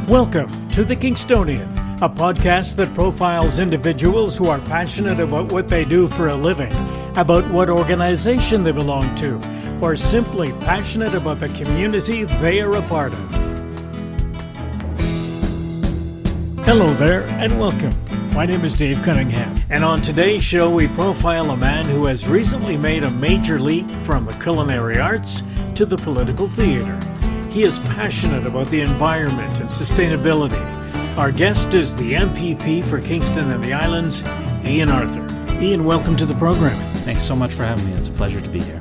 Welcome to The Kingstonian, a podcast that profiles individuals who are passionate about what they do for a living, about what organization they belong to, or simply passionate about the community they are a part of. Hello there, and welcome. My name is Dave Cunningham, and on today's show we profile a man who has recently made a major leap from the culinary arts to the political theater. He is passionate about the environment and sustainability. Our guest is the M.P.P for Kingston and the Islands, Ian Arthur. Ian, welcome to the program. Thanks so much for having me. It's a pleasure to be here.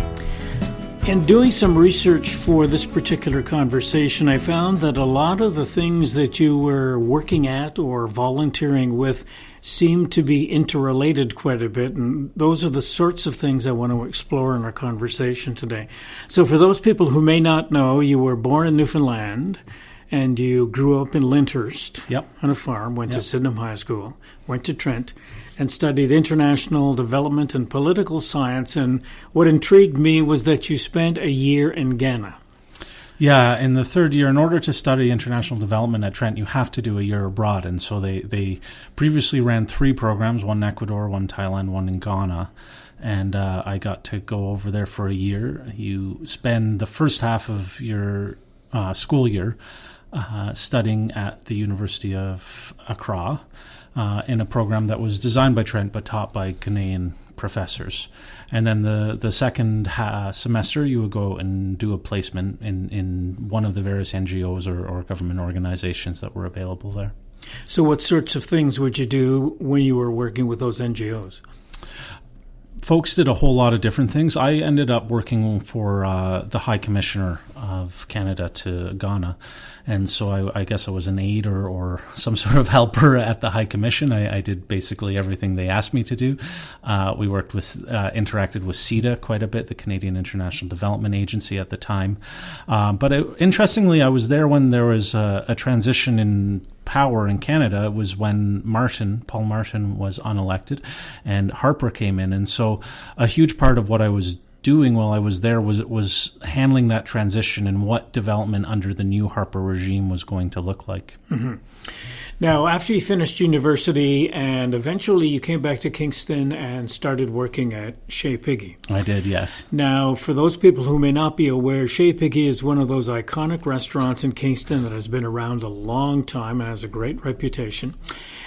In doing some research for this particular conversation, I found that a lot of the things that you were working at or volunteering with seem to be interrelated quite a bit, and those are the sorts of things I want to explore in our conversation today. So for those people who may not know, you were born in Newfoundland, and you grew up in Lyndhurst on a farm, went to Sydenham High School, went to Trent, and studied international development and political science. And what intrigued me was that you spent a year in Ghana. Yeah, in the third year, in order to study international development at Trent, you have to do a year abroad. And so they previously ran 3 programs, one in Ecuador, one in Thailand, one in Ghana. And I got to go over there for a year. You spend the first half of your school year studying at the University of Accra in a program that was designed by Trent but taught by Ghanaian professors. And then the second semester, you would go and do a placement in one of the various NGOs or government organizations that were available there. So what sorts of things would you do when you were working with those NGOs? Folks did a whole lot of different things. I ended up working for the High Commissioner of Canada to Ghana. And so I guess I was an aide or some sort of helper at the High Commission. I did basically everything they asked me to do. We worked with, interacted with CEDA quite a bit, the Canadian International Development Agency at the time. But interestingly, I was there when there was a transition in power in Canada. It was when Paul Martin was unelected and Harper came in. And so a huge part of what I was doing while I was there was handling that transition and what development under the new Harper regime was going to look like. Mm-hmm. Now, after you finished university and eventually you came back to Kingston and started working at Chez Piggy. I did, yes. Now, for those people who may not be aware, Chez Piggy is one of those iconic restaurants in Kingston that has been around a long time and has a great reputation.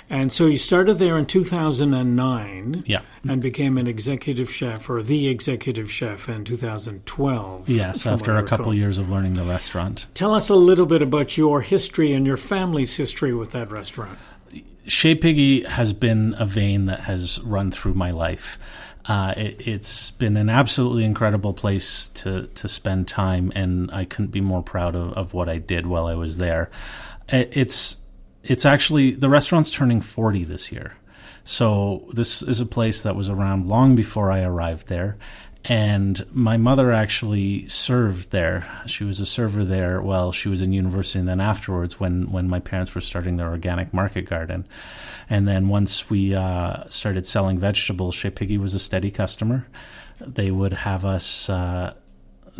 And so you started there in 2009 and became an executive chef or the executive chef in 2012. Yes, after a couple years of learning the restaurant. Tell us a little bit about your history and your family's history with that restaurant. Chez Piggy has been a vein that has run through my life. It's been an absolutely incredible place to spend time, and I couldn't be more proud of what I did while I was there. It's actually, the restaurant's turning 40 this year. So this is a place that was around long before I arrived there. And my mother actually served there. She was a server there while she was in university, and then afterwards when my parents were starting their organic market garden. And then once we started selling vegetables, Chez Piggy was a steady customer. They would have us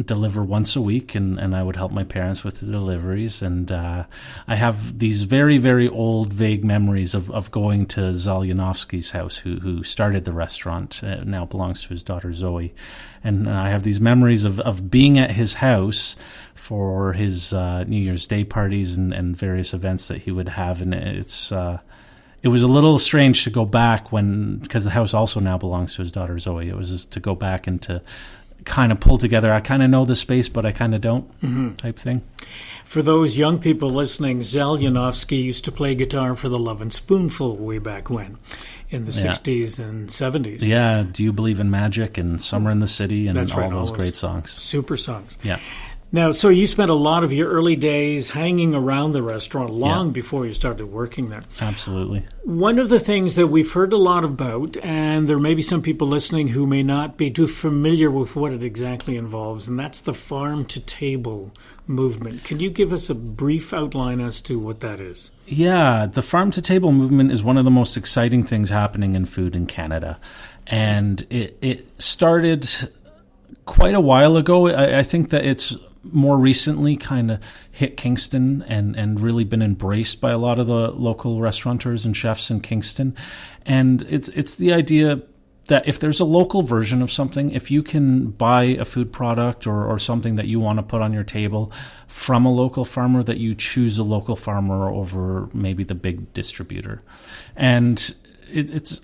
deliver once a week, and I would help my parents with the deliveries. And I have these very, very old, vague memories of going to Zalyanovsky's house, who started the restaurant, now belongs to his daughter Zoe. And I have these memories of being at his house for his New Year's Day parties and various events that he would have. And it was a little strange to go back because the house also now belongs to his daughter Zoe. It was just to go back and to kind of pull together, I kind of know the space, but I kind of don't, type thing. For those young people listening, Zalyanovsky used to play guitar for the Love and Spoonful way back when, in the 60s and 70s. Yeah, Do You Believe in Magic and Summer in the City and all those great songs. Super songs. Yeah. Now, so you spent a lot of your early days hanging around the restaurant long before you started working there. Absolutely. One of the things that we've heard a lot about, and there may be some people listening who may not be too familiar with what it exactly involves, and that's the farm-to-table movement. Can you give us a brief outline as to what that is? Yeah, the farm-to-table movement is one of the most exciting things happening in food in Canada. And it started quite a while ago. I think that it's more recently kind of hit Kingston and really been embraced by a lot of the local restaurateurs and chefs in Kingston. And it's the idea that if there's a local version of something, if you can buy a food product or something that you want to put on your table from a local farmer, that you choose a local farmer over maybe the big distributor. And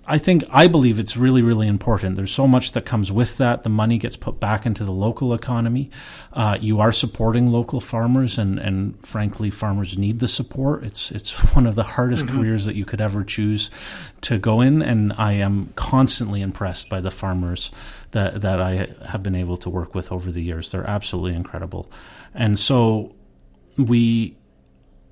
I believe it's really, really important. There's so much that comes with that. The money gets put back into the local economy. You are supporting local farmers, and frankly, farmers need the support. It's one of the hardest careers that you could ever choose to go in, and I am constantly impressed by the farmers that I have been able to work with over the years. They're absolutely incredible. And so we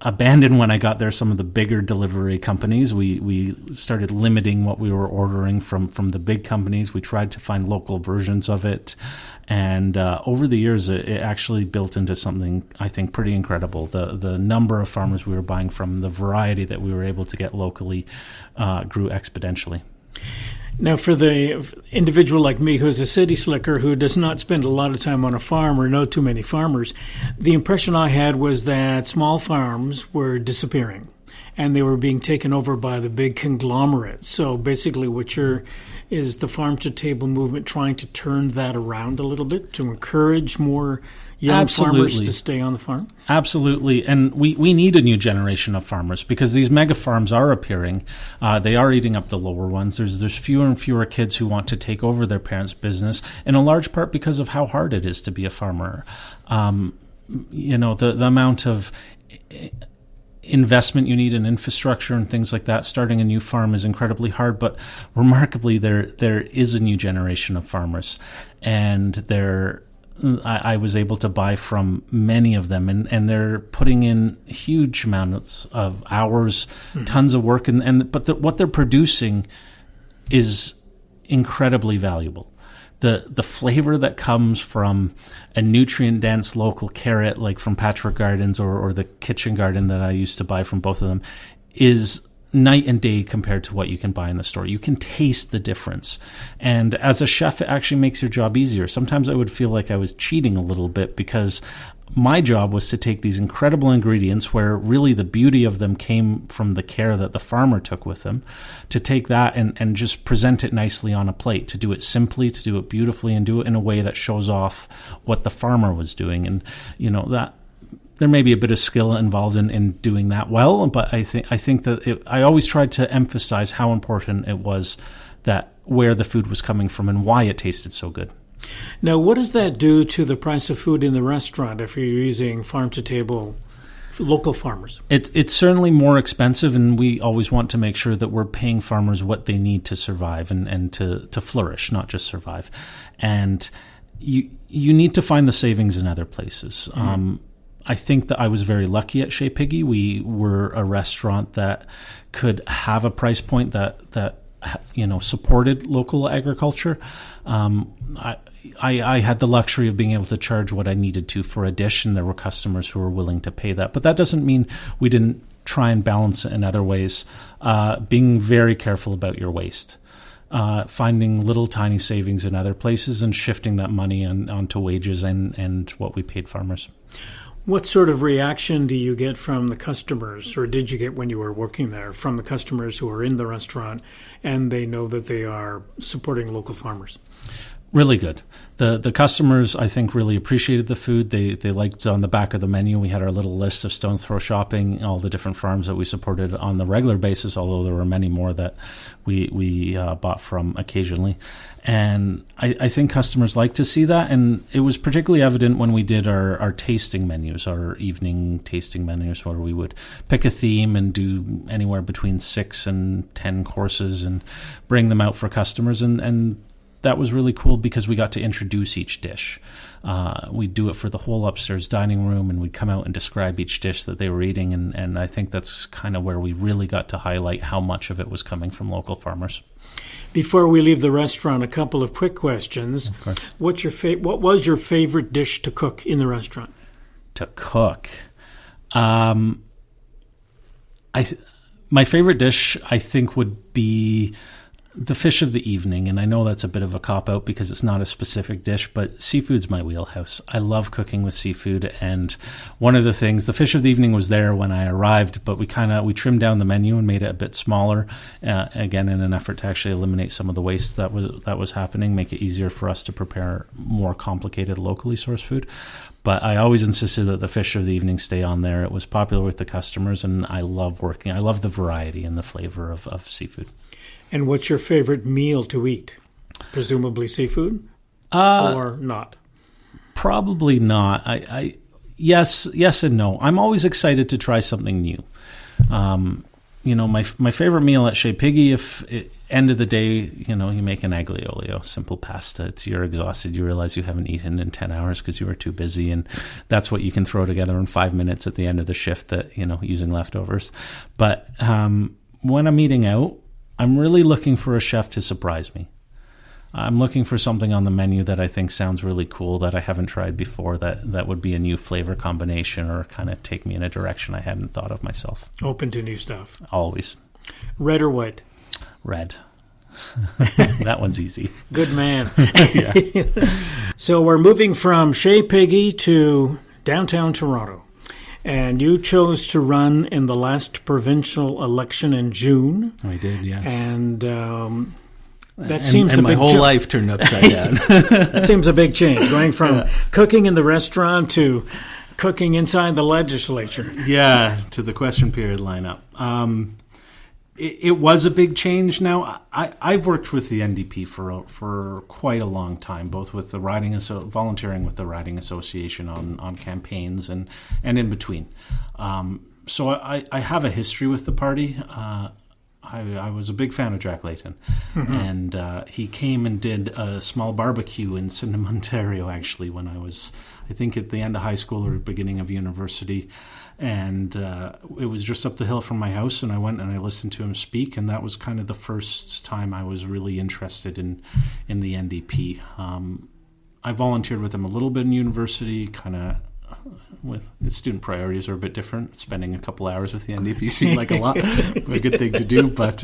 abandoned, when I got there, some of the bigger delivery companies. We started limiting what we were ordering from the big companies. We tried to find local versions of it. And over the years, it actually built into something, I think, pretty incredible. The number of farmers we were buying from, the variety that we were able to get locally grew exponentially. Now, for the individual like me who's a city slicker who does not spend a lot of time on a farm or know too many farmers, the impression I had was that small farms were disappearing and they were being taken over by the big conglomerates. So basically is the farm-to-table movement trying to turn that around a little bit to encourage more young farmers to stay on the farm? Absolutely. And we need a new generation of farmers because these mega farms are appearing. They are eating up the lower ones. There's fewer and fewer kids who want to take over their parents' business, in a large part because of how hard it is to be a farmer. The amount of investment you need in infrastructure and things like that. Starting a new farm is incredibly hard, but remarkably, there is a new generation of farmers, and I was able to buy from many of them, and they're putting in huge amounts of hours, tons of work, but what they're producing is incredibly valuable. The flavor that comes from a nutrient-dense local carrot, like from Patchwork Gardens or the Kitchen Garden that I used to buy from both of them, is night and day compared to what you can buy in the store. You can taste the difference. And as a chef, it actually makes your job easier. Sometimes I would feel like I was cheating a little bit because my job was to take these incredible ingredients where really the beauty of them came from the care that the farmer took with them, to take that and just present it nicely on a plate, to do it simply, to do it beautifully, and do it in a way that shows off what the farmer was doing. And, that there may be a bit of skill involved in doing that well, but I think that I always tried to emphasize how important it was that where the food was coming from and why it tasted so good. Now, what does that do to the price of food in the restaurant if you're using farm-to-table local farmers? It's certainly more expensive, and we always want to make sure that we're paying farmers what they need to survive and to flourish, not just survive. And you need to find the savings in other places. I think that I was very lucky at Chez Piggy. We were a restaurant that could have a price point that supported local agriculture. I had the luxury of being able to charge what I needed to for a dish, and there were customers who were willing to pay that. But that doesn't mean we didn't try and balance it in other ways, being very careful about your waste, finding little tiny savings in other places and shifting that money onto wages and what we paid farmers. What sort of reaction do you get from the customers, or did you get when you were working there, from the customers who are in the restaurant and they know that they are supporting local farmers? Really good. The customers, I think, really appreciated the food. They liked on the back of the menu, we had our little list of Stone's Throw Shopping, all the different farms that we supported on the regular basis, although there were many more that we bought from occasionally. And I think customers like to see that. And it was particularly evident when we did our tasting menus, our evening tasting menus, where we would pick a theme and do anywhere between 6 and 10 courses and bring them out for customers. And that was really cool because we got to introduce each dish. We'd do it for the whole upstairs dining room, and we'd come out and describe each dish that they were eating. And I think that's kind of where we really got to highlight how much of it was coming from local farmers. Before we leave the restaurant, a couple of quick questions. Of course. What was your favorite dish to cook in the restaurant? To cook? My favorite dish, I think, would be the fish of the evening, and I know that's a bit of a cop-out because it's not a specific dish, but seafood's my wheelhouse. I love cooking with seafood, and one of the things, the fish of the evening was there when I arrived, but we trimmed down the menu and made it a bit smaller, again, in an effort to actually eliminate some of the waste that was happening, make it easier for us to prepare more complicated locally sourced food. But I always insisted that the fish of the evening stay on there. It was popular with the customers, and I love the variety and the flavor of seafood. And what's your favorite meal to eat? Presumably seafood, or not? Probably not. Yes and no. I'm always excited to try something new. My favorite meal at Chez Piggy, end of the day, you make an aglio olio, simple pasta. You're exhausted. You realize you haven't eaten in 10 hours because you were too busy, and that's what you can throw together in 5 minutes at the end of the shift, using leftovers. But when I'm eating out, I'm really looking for a chef to surprise me. I'm looking for something on the menu that I think sounds really cool that I haven't tried before, that would be a new flavor combination or kind of take me in a direction I hadn't thought of myself. Open to new stuff. Always. Red or white? Red. That one's easy. Good man. So we're moving from Chez Piggy to downtown Toronto. And you chose to run in the last provincial election in June. I did, yes. And that seems a big my whole life turned upside down. That seems a big change, going from cooking in the restaurant to cooking inside the legislature. Yeah, to the question period lineup. It was a big change. Now, I've worked with the NDP for quite a long time, both with the volunteering with the Riding Association on campaigns and in between. So I have a history with the party. I was a big fan of Jack Layton, and he came and did a small barbecue in Sydenham, Ontario, actually, when I was, I think, at the end of high school or beginning of university. And it was just up the hill from my house, and I went and I listened to him speak, and that was kind of the first time I was really interested in the NDP. I volunteered with him a little bit in university, kind of with his student priorities are a bit different. Spending a couple hours with the NDP seemed like a good thing to do, but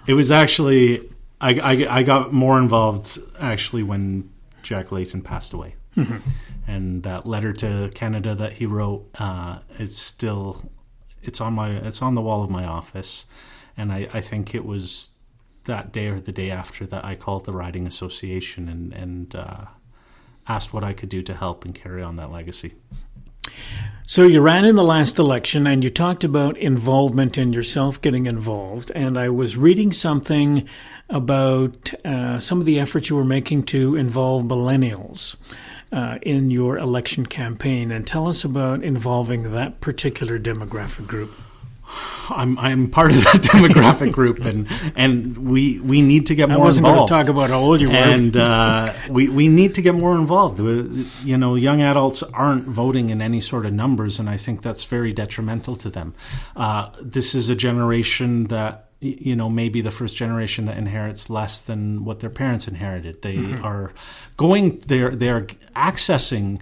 it was actually, I got more involved actually when Jack Layton passed away. Mm-hmm. And that letter to Canada that he wrote it's on the wall of my office, and I think it was that day or the day after that I called the Riding Association and asked what I could do to help and carry on that legacy. So you ran in the last election, and you talked about involvement and yourself getting involved, and I was reading something about some of the efforts you were making to involve millennials in your election campaign, and tell us about involving that particular demographic group. I'm part of that demographic group, and we need to get more involved. I wasn't going to talk about how old you were. And we need to get more involved. Young adults aren't voting in any sort of numbers, and I think that's very detrimental to them. This is a generation that, maybe the first generation that inherits less than what their parents inherited. They are they're accessing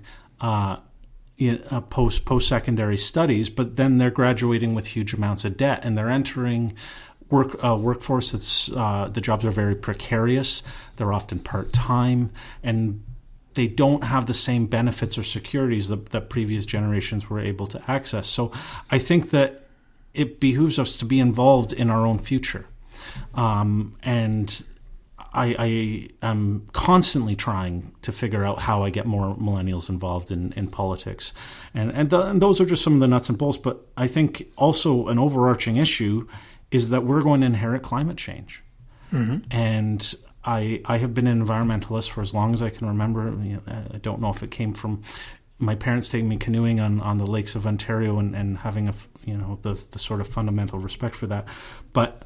post-secondary studies, but then they're graduating with huge amounts of debt, and they're entering workforce that's the jobs are very precarious. They're often part-time, and they don't have the same benefits or securities that previous generations were able to access. So I think that it behooves us to be involved in our own future. And I am constantly trying to figure out how I get more millennials involved in politics. And those are just some of the nuts and bolts. But I think also an overarching issue is that we're going to inherit climate change. Mm-hmm. And I have been an environmentalist for as long as I can remember. I don't know if it came from my parents taking me canoeing on the lakes of Ontario and having the sort of fundamental respect for that. But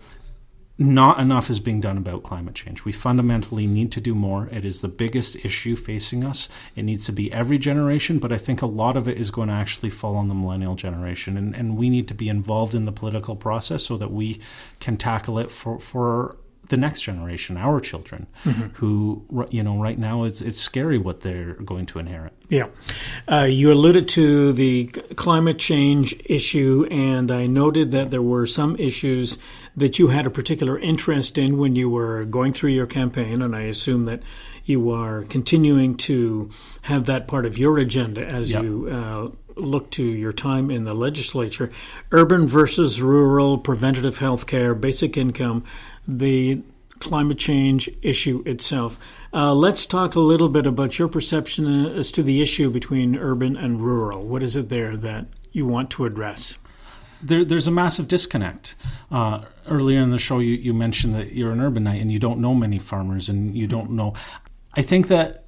not enough is being done about climate change. We fundamentally need to do more. It is the biggest issue facing us. It needs to be every generation, but I think a lot of it is going to actually fall on the millennial generation. And we need to be involved in the political process so that we can tackle it for the next generation, our children, who, right now it's scary what they're going to inherit. Yeah. You alluded to the climate change issue, and I noted that there were some issues that you had a particular interest in when you were going through your campaign, and I assume that you are continuing to have that part of your agenda as you look to your time in the legislature. Urban versus rural, preventative health care, basic income, the climate change issue itself. Let's talk a little bit about your perception as to the issue between urban and rural. What is it there that you want to address? There's a massive disconnect. Earlier in the show, you mentioned that you're an urbanite and you don't know many farmers and you don't know. I think that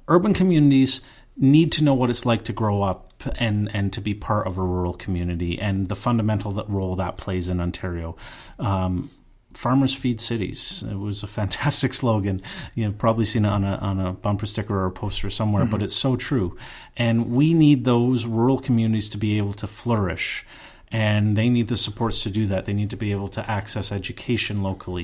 urban communities need to know what it's like to grow up and to be part of a rural community and the fundamental role that plays in Ontario. Farmers feed cities. It was a fantastic slogan. You've probably seen it on a bumper sticker or a poster somewhere, but it's so true. And we need those rural communities to be able to flourish. And they need the supports to do that. They need to be able to access education locally.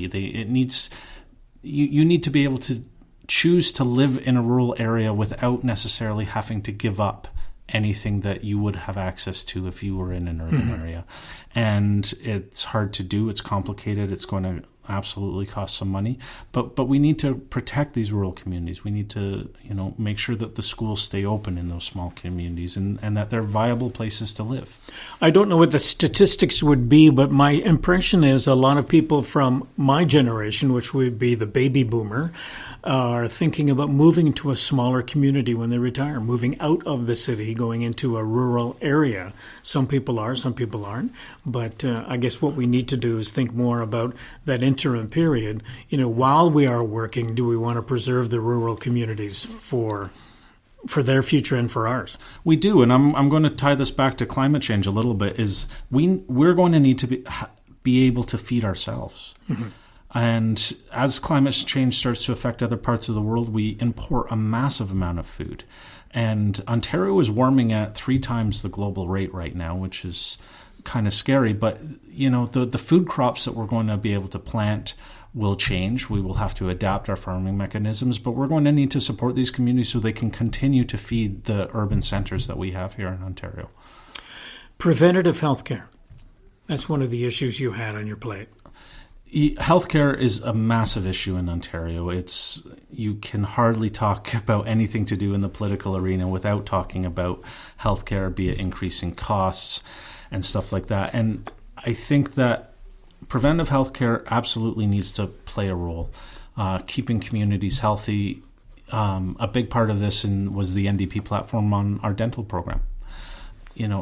You need to be able to choose to live in a rural area without necessarily having to give up anything that you would have access to if you were in an urban area. And it's hard to do. It's complicated. It's going to absolutely cost some money. But we need to protect these rural communities. We need to, make sure that the schools stay open in those small communities and that they're viable places to live. I don't know what the statistics would be, but my impression is a lot of people from my generation, which would be the baby boomer, are thinking about moving to a smaller community when they retire, moving out of the city, going into a rural area. Some people are, some people aren't. But I guess what we need to do is think more about that interim period. While we are working, do we want to preserve the rural communities for their future and for ours? We do, and I'm going to tie this back to climate change a little bit. Is we're going to need to be able to feed ourselves. Mm-hmm. And as climate change starts to affect other parts of the world, we import a massive amount of food. And Ontario is warming at 3 times the global rate right now, which is kind of scary. But, the food crops that we're going to be able to plant will change. We will have to adapt our farming mechanisms, but we're going to need to support these communities so they can continue to feed the urban centers that we have here in Ontario. Preventative health care. That's one of the issues you had on your plate. Healthcare is a massive issue in Ontario. You can hardly talk about anything to do in the political arena without talking about healthcare, be it increasing costs and stuff like that. And I think that preventive healthcare absolutely needs to play a role. Keeping communities healthy. A big part of this was the NDP platform on our dental program.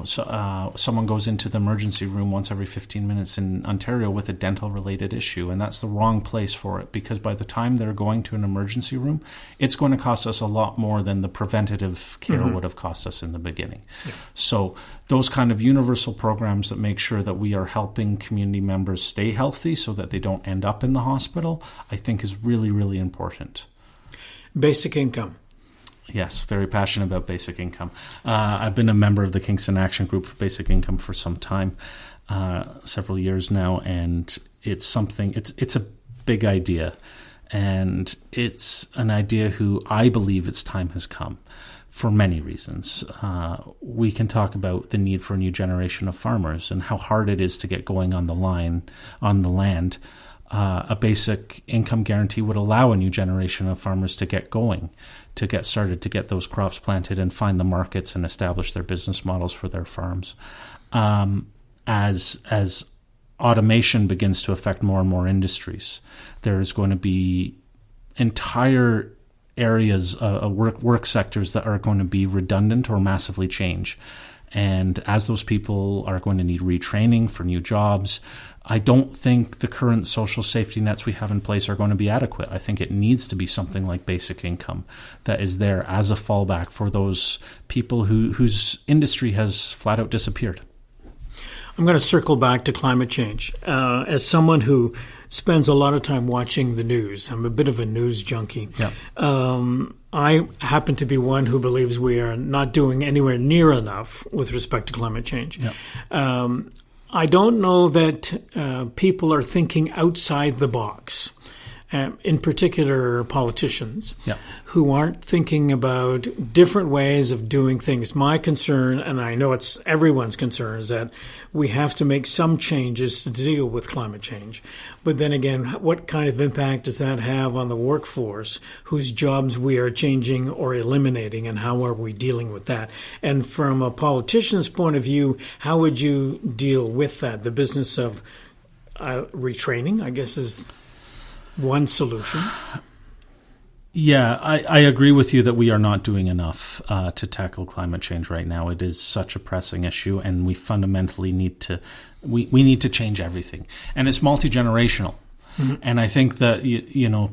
Someone goes into the emergency room once every 15 minutes in Ontario with a dental-related issue, and that's the wrong place for it, because by the time they're going to an emergency room, it's going to cost us a lot more than the preventative care would have cost us in the beginning. Yeah. So those kind of universal programs that make sure that we are helping community members stay healthy so that they don't end up in the hospital, I think is really, really important. Basic income. Yes, very passionate about basic income. I've been a member of the Kingston Action Group for Basic Income for some time, several years now, and it's something. It's a big idea, and it's an idea who I believe its time has come for many reasons. We can talk about the need for a new generation of farmers and how hard it is to get going on the land. A basic income guarantee would allow a new generation of farmers to get going, to get started, to get those crops planted and find the markets and establish their business models for their farms. As automation begins to affect more and more industries, there's going to be entire areas, work sectors that are going to be redundant or massively change. And as those people are going to need retraining for new jobs, I don't think the current social safety nets we have in place are going to be adequate. I think it needs to be something like basic income that is there as a fallback for those people whose industry has flat out disappeared. I'm going to circle back to climate change. As someone who spends a lot of time watching the news, I'm a bit of a news junkie. Yeah. I happen to be one who believes we are not doing anywhere near enough with respect to climate change. Yeah. I don't know that people are thinking outside the box. in particular politicians, Yeah. who aren't thinking about different ways of doing things. My concern, and I know it's everyone's concern, is that we have to make some changes to deal with climate change. But then again, what kind of impact does that have on the workforce, whose jobs we are changing or eliminating, and how are we dealing with that? And from a politician's point of view, how would you deal with that? The business of retraining, I guess, is one solution. Yeah, I agree with you that we are not doing enough to tackle climate change right now. It is such a pressing issue, and we fundamentally need to we need to change everything. And it's multi-generational. Mm-hmm. And I think that,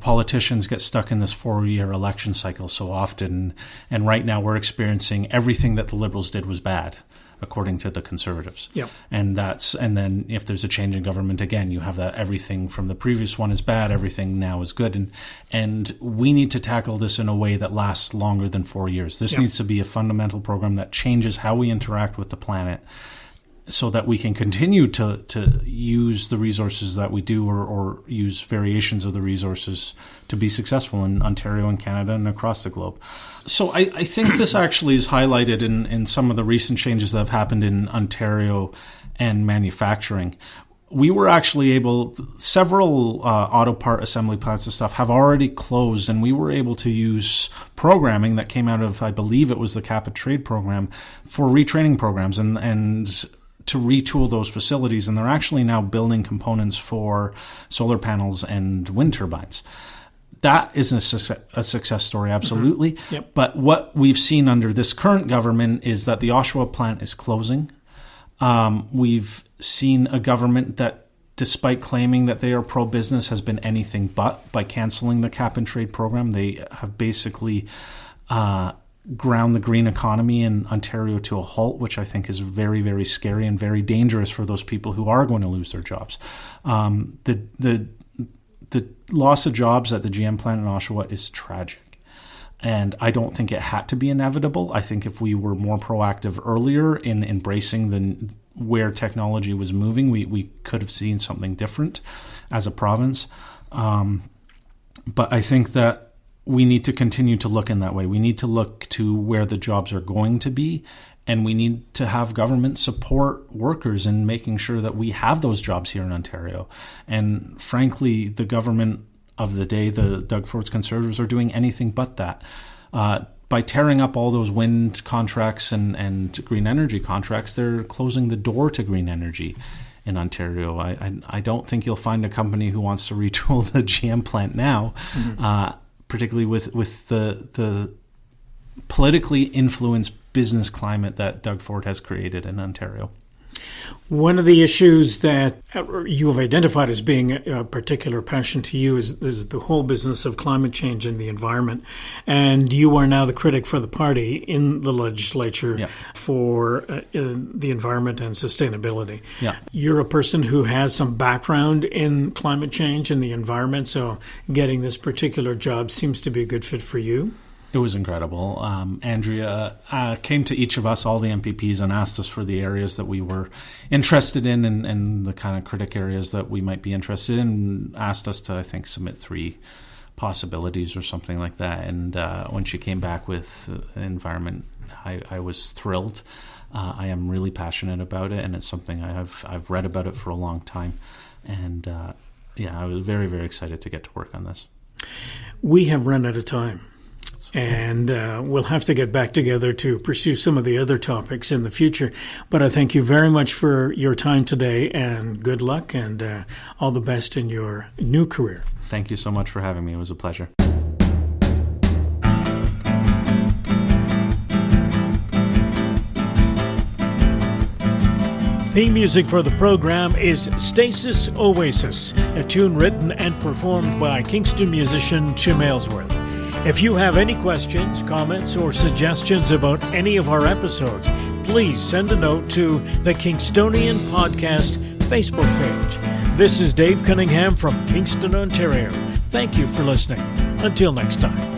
politicians get stuck in this 4-year election cycle so often. And right now we're experiencing everything that the Liberals did was bad, according to the Conservatives. Yep. And then if there's a change in government, again, you have that everything from the previous one is bad, everything now is good. And we need to tackle this in a way that lasts longer than 4 years. This needs to be a fundamental program that changes how we interact with the planet, so that we can continue to use the resources that we do, or use variations of the resources to be successful in Ontario and Canada and across the globe. So I think this actually is highlighted in some of the recent changes that have happened in Ontario and manufacturing. We were actually several auto part assembly plants and stuff have already closed, and we were able to use programming that came out of, I believe it was the Cap and Trade program, for retraining programs and to retool those facilities. And they're actually now building components for solar panels and wind turbines. That is a success story, absolutely. Mm-hmm. Yep. But what we've seen under this current government is that the Oshawa plant is closing. We've seen a government that, despite claiming that they are pro-business, has been anything but. By canceling the Cap and Trade program, they have basically ground the green economy in Ontario to a halt, which I think is very, very scary and very dangerous for those people who are going to lose their jobs. The loss of jobs at the GM plant in Oshawa is tragic. And I don't think it had to be inevitable. I think if we were more proactive earlier in embracing where technology was moving, we could have seen something different as a province. But I think that we need to continue to look in that way. We need to look to where the jobs are going to be, and we need to have government support workers in making sure that we have those jobs here in Ontario. And frankly, the government of the day, the Doug Ford's Conservatives, are doing anything but that. By tearing up all those wind contracts and green energy contracts, they're closing the door to green energy in Ontario. I don't think you'll find a company who wants to retool the GM plant now, particularly with the politically influenced business climate that Doug Ford has created in Ontario. One of the issues that you have identified as being a particular passion to you is the whole business of climate change and the environment. And you are now the critic for the party in the legislature for the environment and sustainability. Yeah. You're a person who has some background in climate change and the environment, so getting this particular job seems to be a good fit for you. It was incredible. Andrea came to each of us, all the M.P.Ps, and asked us for the areas that we were interested in and the kind of critic areas that we might be interested in, and asked us to, I think, submit 3 possibilities or something like that. And when she came back with environment, I was thrilled. I am really passionate about it, and it's something I've read about it for a long time. And I was very, very excited to get to work on this. We have run out of time. And we'll have to get back together to pursue some of the other topics in the future. But I thank you very much for your time today, and good luck and all the best in your new career. Thank you so much for having me. It was a pleasure. Theme music for the program is Stasis Oasis, a tune written and performed by Kingston musician Tim Aylesworth. If you have any questions, comments, or suggestions about any of our episodes, please send a note to the Kingstonian Podcast Facebook page. This is Dave Cunningham from Kingston, Ontario. Thank you for listening. Until next time.